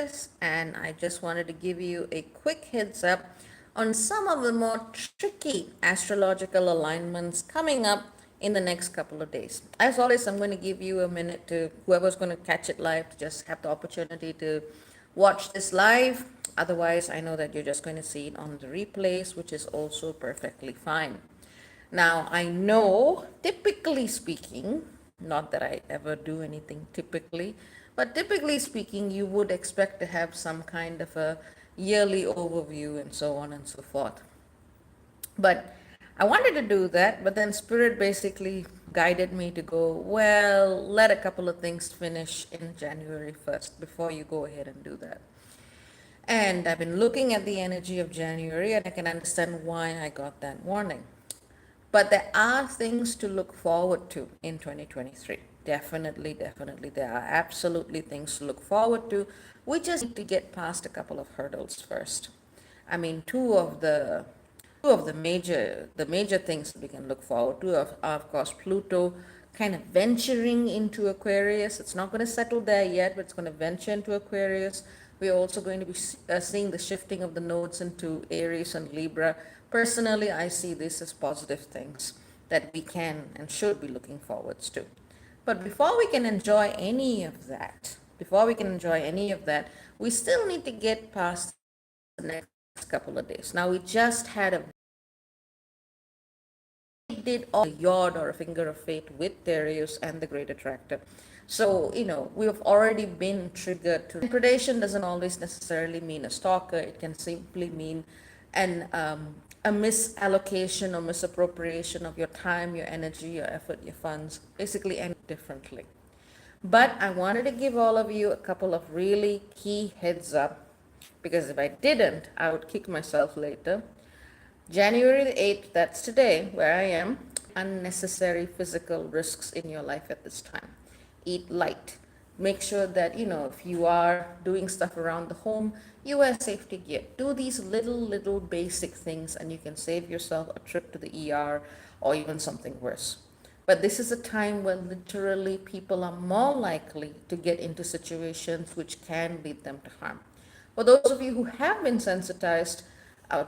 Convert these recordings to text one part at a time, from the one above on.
Aquarius, and I just wanted to give you a quick heads up on some of the more tricky astrological alignments coming up in the next couple of days. As always, I'm going to give you a minute to whoever's going to catch it live to just have the opportunity to watch this live. Otherwise, I know that you're just going to see it on the replays, which is also perfectly fine. Now, I know, typically speaking, not that I ever do anything typically, but typically speaking, you would expect to have some kind of a yearly overview and so on and so forth. But I wanted to do that, but then Spirit basically guided me to go, well, let a couple of things finish in January 1st before you go ahead and do that. And I've been looking at the energy of January, and I can understand why I got that warning. But there are things to look forward to in 2023. Definitely, definitely. There are absolutely things to look forward to. We just need to get past a couple of hurdles first. I mean, two of the major things that we can look forward to are of course Pluto kind of venturing into Aquarius. It's not going to settle there yet, but it's going to venture into Aquarius. We're also going to be seeing the shifting of the nodes into Aries and Libra. Personally, I see this as positive things that we can and should be looking forwards to. But before we can enjoy any of that, we still need to get past the next couple of days. Now, we just had a did all a yod or a finger of fate with Thereus and the great attractor. So, we've already been triggered to. Predation doesn't always necessarily mean a stalker. It can simply mean a misallocation or misappropriation of your time, your energy, your effort, your funds, basically, and differently. But I wanted to give all of you a couple of really key heads up, because if I didn't, I would kick myself later. January the 8th, that's today, where I am, unnecessary physical risks in your life at this time. Eat light. Make sure that, if you are doing stuff around the home, you wear safety gear. Do these little basic things, and you can save yourself a trip to the ER or even something worse. But this is a time when literally people are more likely to get into situations which can lead them to harm. For those of you who have been sensitized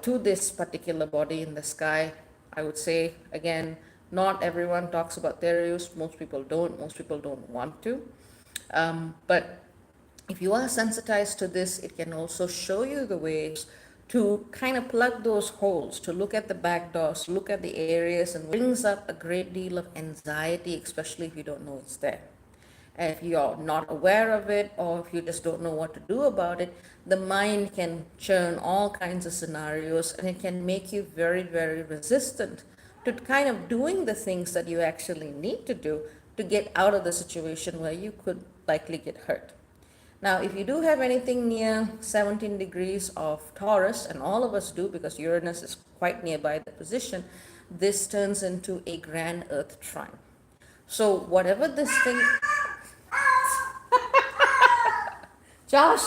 to this particular body in the sky, I would say, again, not everyone talks about Thereus. Most people don't want to. But if you are sensitized to this, it can also show you the ways to kind of plug those holes, to look at the back doors, look at the areas, and brings up a great deal of anxiety, especially if you don't know it's there. And if you're not aware of it, or if you just don't know what to do about it, the mind can churn all kinds of scenarios, and it can make you very, very resistant to kind of doing the things that you actually need to do to get out of the situation where you could likely get hurt. Now, if you do have anything near 17 degrees of Taurus, and all of us do because Uranus is quite nearby the position, this turns into a grand Earth trine. So whatever this thing... Josh,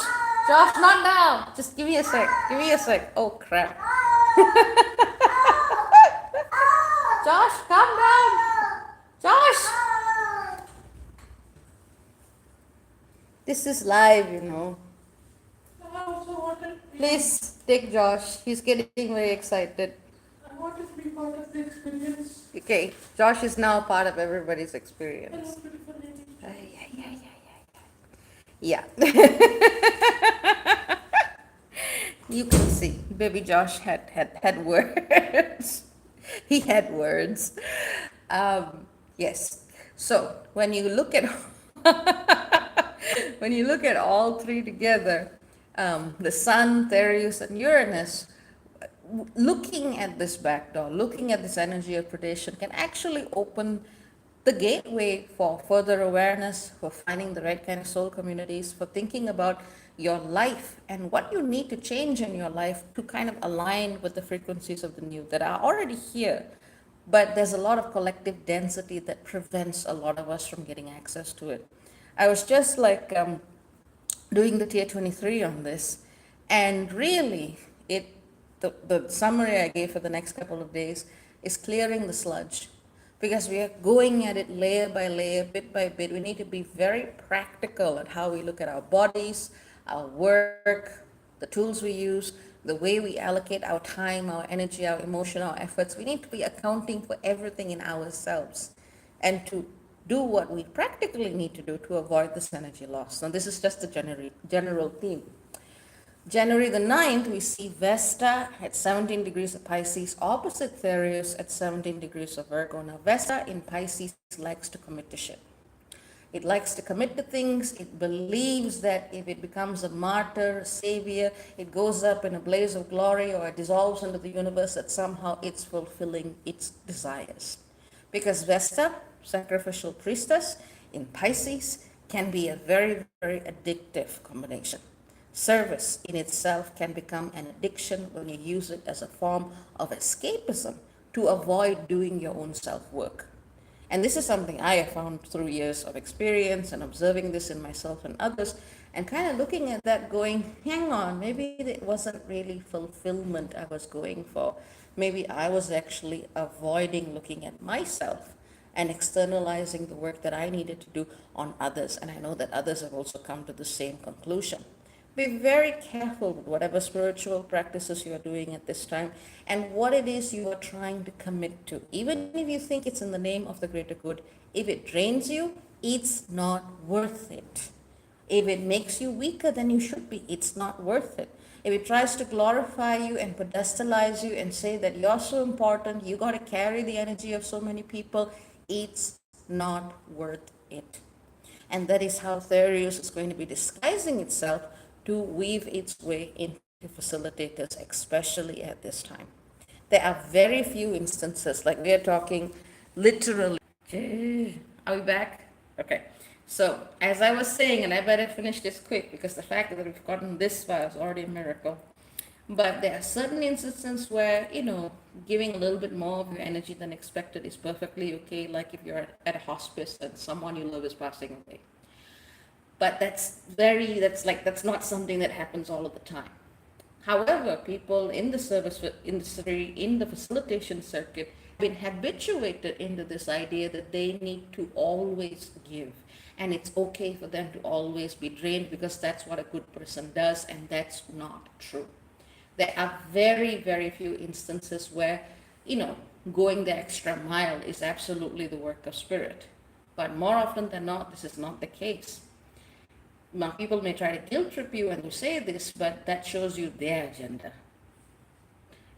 not now. Just give me a sec. Oh, crap. Josh, calm down. Josh. This is live, Please take Josh. He's getting very excited. I want to be part of the experience. Okay, Josh is now part of everybody's experience. Hello, beautiful lady. Yeah. You can see, baby Josh had words. He had words. Yes. So when you look at all three together, the Sun, Thereus, and Uranus, looking at this backdoor, looking at this energy of predation can actually open the gateway for further awareness, for finding the right kind of soul communities, for thinking about your life and what you need to change in your life to kind of align with the frequencies of the new that are already here. But there's a lot of collective density that prevents a lot of us from getting access to it. I was just doing the tier 23 on this, and really the summary I gave for the next couple of days is clearing the sludge, because we are going at it layer by layer, bit by bit. We need to be very practical at how we look at our bodies, our work, the tools we use, the way we allocate our time, our energy, our emotion, our efforts. We need to be accounting for everything in ourselves and to do what we practically need to do to avoid this energy loss. Now, this is just the general theme. January the 9th, we see Vesta at 17 degrees of Pisces, opposite Thereus at 17 degrees of Virgo. Now, Vesta in Pisces likes to commit to shit. It likes to commit to things. It believes that if it becomes a martyr, a savior, it goes up in a blaze of glory or it dissolves into the universe, that somehow it's fulfilling its desires. Because Vesta, sacrificial priestess in Pisces, can be a very, very addictive combination. Service in itself can become an addiction when you use it as a form of escapism to avoid doing your own self work. And this is something I have found through years of experience and observing this in myself and others, and kind of looking at that going, hang on, maybe it wasn't really fulfillment I was going for. Maybe I was actually avoiding looking at myself and externalizing the work that I needed to do on others. And I know that others have also come to the same conclusion. Be very careful with whatever spiritual practices you are doing at this time and what it is you are trying to commit to. Even if you think it's in the name of the greater good, if it drains you, it's not worth it. If it makes you weaker than you should be, it's not worth it. If it tries to glorify you and pedestalize you and say that you're so important, you got to carry the energy of so many people, it's not worth it. And that is how Thereus is going to be disguising itself to weave its way into facilitators, especially at this time. There are very few instances, like we are talking literally. Are we back? Okay. So, as I was saying, and I better finish this quick because the fact that we've gotten this far is already a miracle. But there are certain instances where, giving a little bit more of your energy than expected is perfectly okay, like if you're at a hospice and someone you love is passing away. But that's not something that happens all of the time. However, people in the service industry, in the facilitation circuit, have been habituated into this idea that they need to always give. And it's okay for them to always be drained because that's what a good person does, and that's not true. There are very, very few instances where, going the extra mile is absolutely the work of spirit. But more often than not, this is not the case. Now, people may try to guilt trip you when you say this, but that shows you their agenda.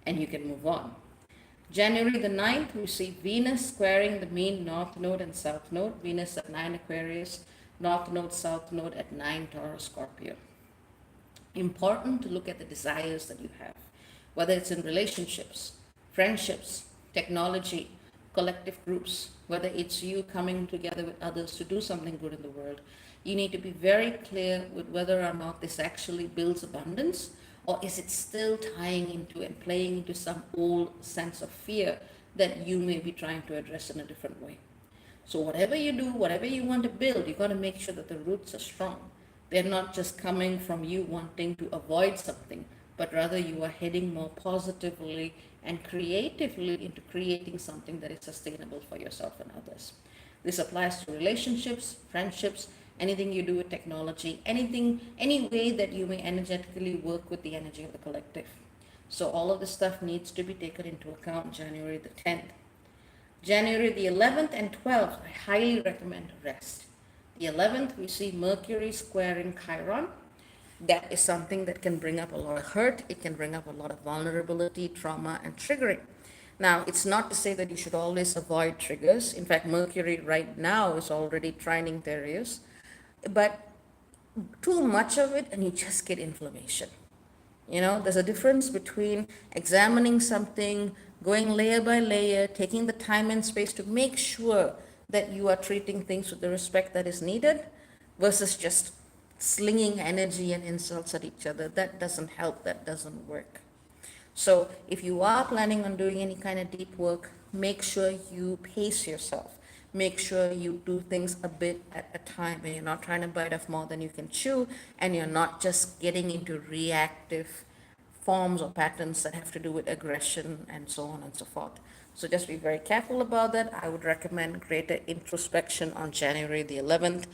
And you can move on. January the 9th, we see Venus squaring the mean North Node and South Node. Venus at 9 Aquarius, North Node, South Node at 9 Taurus Scorpio. Important to look at the desires that you have, whether it's in relationships, friendships, technology, collective groups, whether it's you coming together with others to do something good in the world. You need to be very clear with whether or not this actually builds abundance, or is it still tying into and playing into some old sense of fear that you may be trying to address in a different way. So whatever you do, whatever you want to build, you got to make sure that the roots are strong. They're not just coming from you wanting to avoid something, but rather you are heading more positively and creatively into creating something that is sustainable for yourself and others. This applies to relationships, friendships, anything you do with technology, any way that you may energetically work with the energy of the collective. So all of this stuff needs to be taken into account January the 10th. January the 11th and 12th, I highly recommend rest. The 11th, we see Mercury squaring Chiron. That is something that can bring up a lot of hurt. It can bring up a lot of vulnerability, trauma, and triggering. Now, it's not to say that you should always avoid triggers. In fact, Mercury right now is already trining Thereus. But too much of it and you just get inflammation. There's a difference between examining something, going layer by layer, taking the time and space to make sure that you are treating things with the respect that is needed versus just slinging energy and insults at each other. That doesn't help. That doesn't work. So if you are planning on doing any kind of deep work, make sure you pace yourself. Make sure you do things a bit at a time and you're not trying to bite off more than you can chew, and you're not just getting into reactive forms or patterns that have to do with aggression and so on and so forth. So just be very careful about that. I would recommend greater introspection on January the 11th.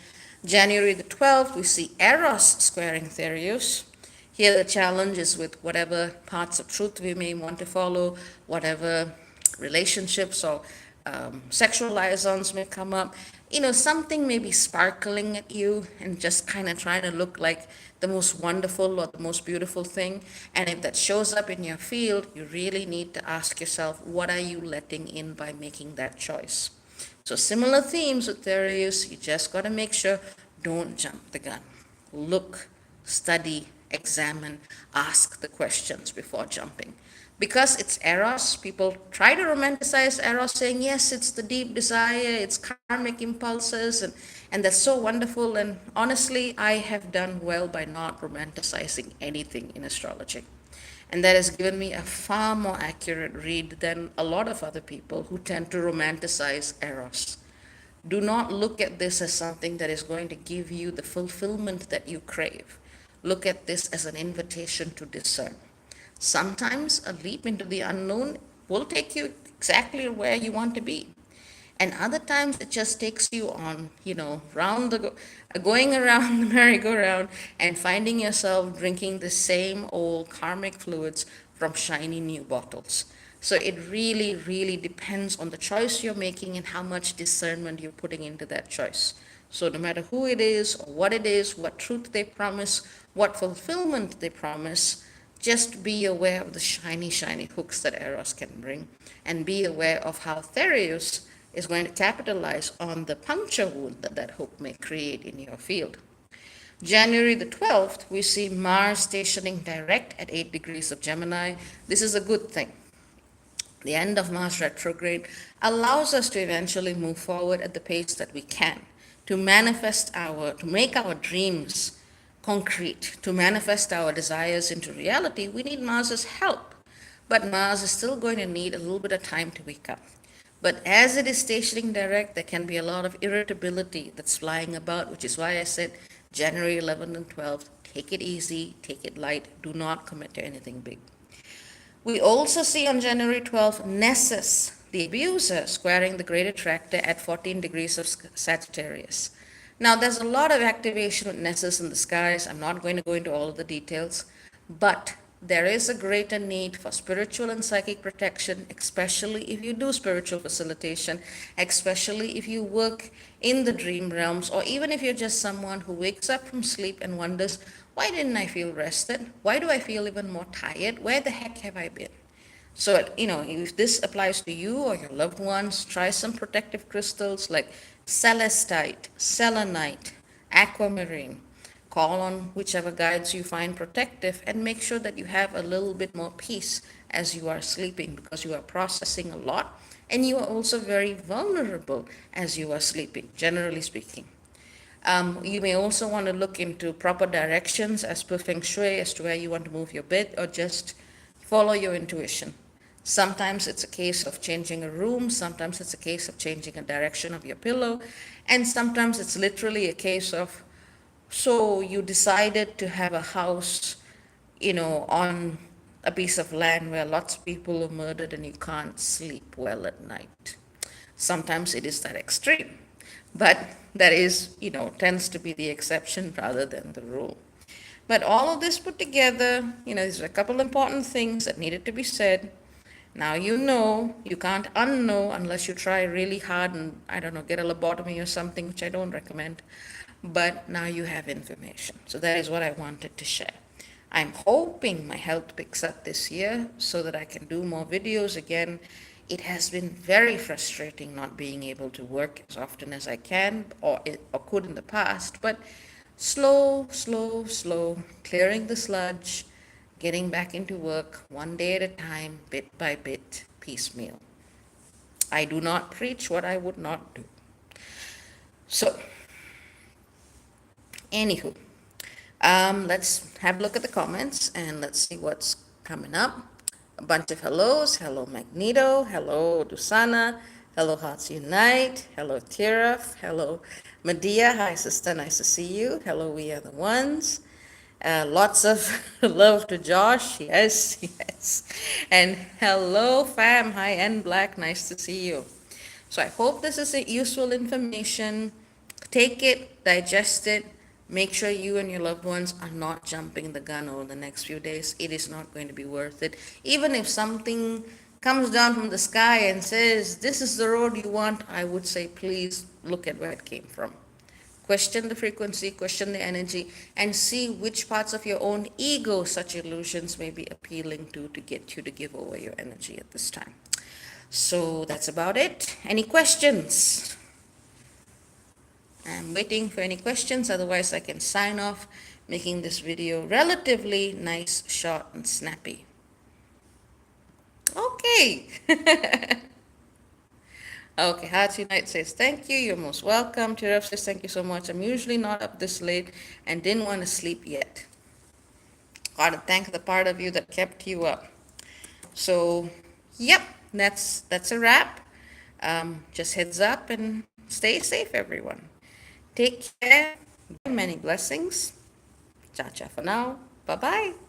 January the 12th, we see Eros squaring Thereus. Here, the challenge is with whatever parts of truth we may want to follow, whatever relationships or sexual liaisons may come up. Something may be sparkling at you and just kind of trying to look like the most wonderful or the most beautiful thing. And if that shows up in your field, you really need to ask yourself, what are you letting in by making that choice? So similar themes with Thereus, you just got to make sure, don't jump the gun. Look, study, examine, ask the questions before jumping. Because it's Eros, people try to romanticize Eros, saying, yes, it's the deep desire, it's karmic impulses, and that's so wonderful. And honestly, I have done well by not romanticizing anything in astrology. And that has given me a far more accurate read than a lot of other people who tend to romanticize Eros. Do not look at this as something that is going to give you the fulfillment that you crave. Look at this as an invitation to discern. Sometimes a leap into the unknown will take you exactly where you want to be. And other times it just takes you on, going around the merry-go-round and finding yourself drinking the same old karmic fluids from shiny new bottles. So it really, really depends on the choice you're making and how much discernment you're putting into that choice. So no matter who it is or what it is, what truth they promise, what fulfillment they promise, just be aware of the shiny, shiny hooks that Eros can bring, and be aware of how Thereus is going to capitalize on the puncture wound that that hook may create in your field. January the 12th, we see Mars stationing direct at 8 degrees of Gemini. This is a good thing. The end of Mars retrograde allows us to eventually move forward at the pace that we can, to make our dreams concrete, to manifest our desires into reality. We need Mars's help, but Mars is still going to need a little bit of time to wake up. But as it is stationing direct, there can be a lot of irritability that's flying about, which is why I said January 11th and 12th, take it easy, take it light, do not commit to anything big. We also see on January 12th, Nessus, the abuser, squaring the great attractor at 14 degrees of Sagittarius. Now, there's a lot of activation with Nessus in the skies. I'm not going to go into all of the details, but there is a greater need for spiritual and psychic protection, especially if you do spiritual facilitation, especially if you work in the dream realms, or even if you're just someone who wakes up from sleep and wonders, why didn't I feel rested? Why do I feel even more tired? Where the heck have I been? So, if this applies to you or your loved ones, try some protective crystals like celestite, selenite, aquamarine. Call on whichever guides you find protective, and make sure that you have a little bit more peace as you are sleeping, because you are processing a lot and you are also very vulnerable as you are sleeping, generally speaking. You may also want to look into proper directions as per feng shui as to where you want to move your bed, or just follow your intuition. Sometimes it's a case of changing a room, sometimes it's a case of changing a direction of your pillow, and sometimes it's literally a case of, so you decided to have a house, on a piece of land where lots of people are murdered and you can't sleep well at night. Sometimes it is that extreme, but that is, tends to be the exception rather than the rule. But all of this put together, there's a couple important things that needed to be said. Now you can't unknow unless you try really hard and, I don't know, get a lobotomy or something, which I don't recommend. But now you have information. So that is what I wanted to share. I'm hoping my health picks up this year so that I can do more videos again. It has been very frustrating not being able to work as often as I can or could in the past, but slow, clearing the sludge, getting back into work one day at a time, bit by bit, piecemeal. I do not preach what I would not do. So, anywho, let's have a look at the comments and let's see what's coming up. A bunch of hellos. Hello, Magneto. Hello, Dusana. Hello, Hearts Unite. Hello, Tiraf. Hello, Medea. Hi, sister. Nice to see you. Hello, we are the ones. Lots of love to Josh. Yes, yes. And hello, fam. Hi, N Black. Nice to see you. So I hope this is useful information. Take it, digest it, make sure you and your loved ones are not jumping the gun over the next few days. It is not going to be worth it. Even if something comes down from the sky and says, this is the road you want, I would say, please look at where it came from. Question the frequency, question the energy, and see which parts of your own ego such illusions may be appealing to get you to give over your energy at this time. So that's about it. Any questions? I'm waiting for any questions, otherwise I can sign off, making this video relatively nice, short, and snappy. Okay. Okay, Hearts Unite says thank you. You're most welcome. Tiraf says thank you so much. I'm usually not up this late and didn't want to sleep yet. Gotta thank the part of you that kept you up. So, yep, that's a wrap. Just heads up and stay safe, everyone. Take care. Many blessings. Ciao, ciao for now. Bye bye.